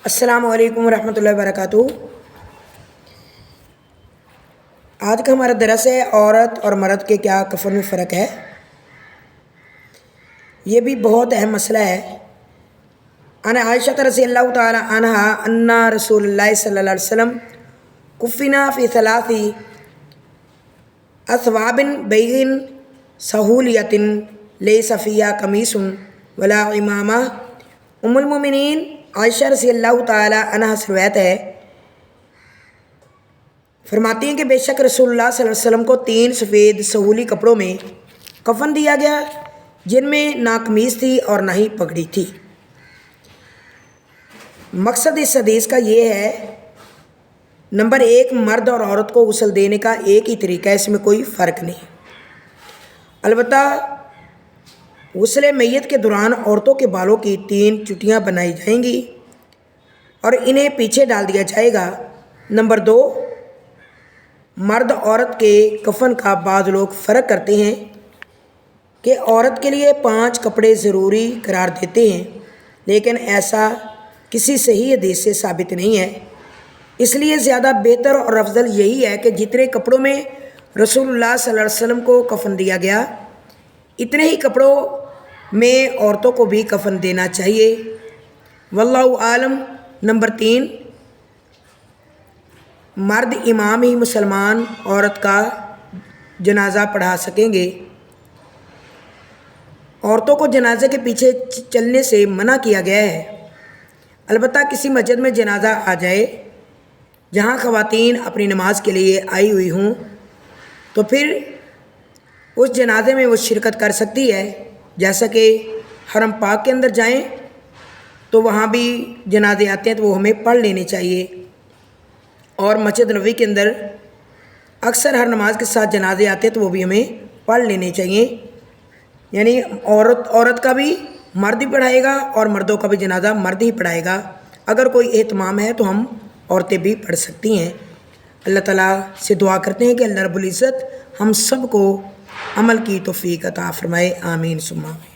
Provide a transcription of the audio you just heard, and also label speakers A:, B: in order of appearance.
A: السلام علیکم ورحمۃ اللہ وبرکاتہ۔ آج کا ہمارا درس ہے عورت اور مرد کے کیا کفن میں فرق ہے۔ یہ بھی بہت اہم مسئلہ ہے۔ ان عائشہ رضی اللہ تعالی عنہا ان رسول اللہ صلی اللہ علیہ وسلم کفنا فی ثلاث اثواب بیض سہولیۃ لیس فیہا قمیص ولا امامہ۔ ام المومنین عائشہ رضی اللہ تعالی عنہا سے روایت ہے، فرماتی ہیں کہ بے شک رسول اللہ صلی اللہ علیہ وسلم کو 3 سفید سہولی کپڑوں میں کفن دیا گیا، جن میں نہ قمیص تھی اور نہ ہی پگڑی تھی۔ مقصد اس حدیث کا یہ ہے، نمبر 1، مرد اور عورت کو غسل دینے کا ایک ہی طریقہ ہے، اس میں کوئی فرق نہیں۔ البتہ غسل میت کے دوران عورتوں کے بالوں کی 3 چٹیاں بنائی جائیں گی اور انہیں پیچھے ڈال دیا جائے گا۔ نمبر 2، مرد عورت کے کفن کا بعض لوگ فرق کرتے ہیں کہ عورت کے لیے 5 کپڑے ضروری قرار دیتے ہیں، لیکن ایسا کسی صحیح حدیث سے ثابت نہیں ہے۔ اس لیے زیادہ بہتر اور افضل یہی ہے کہ جتنے کپڑوں میں رسول اللہ صلی اللہ علیہ وسلم کو کفن دیا گیا، اتنے ہی کپڑوں میں عورتوں کو بھی کفن دینا چاہیے۔ واللہ عالم۔ نمبر 3، مرد امام ہی مسلمان عورت کا جنازہ پڑھا سکیں گے۔ عورتوں کو جنازے کے پیچھے چلنے سے منع کیا گیا ہے۔ البتہ کسی مسجد میں جنازہ آ جائے جہاں خواتین اپنی نماز کے لیے آئی ہوئی ہوں تو پھر اس جنازے میں وہ شرکت کر سکتی ہے، جیسا کہ حرم پاک کے اندر جائیں تو وہاں بھی جنازے آتے ہیں تو وہ ہمیں پڑھ لینے چاہیے، اور مسجد نبوی کے اندر اکثر ہر نماز کے ساتھ جنازے آتے ہیں تو وہ بھی ہمیں پڑھ لینے چاہیے۔ یعنی عورت کا بھی مرد ہی پڑھائے گا اور مردوں کا بھی جنازہ مرد ہی پڑھائے گا۔ اگر کوئی اہتمام ہے تو ہم عورتیں بھی پڑھ سکتی ہیں۔ اللہ تعالیٰ سے دعا کرتے ہیں کہ اللہ رب العزت ہم سب کو عمل کی توفیق عطا فرمائے، آمین ثم آمین۔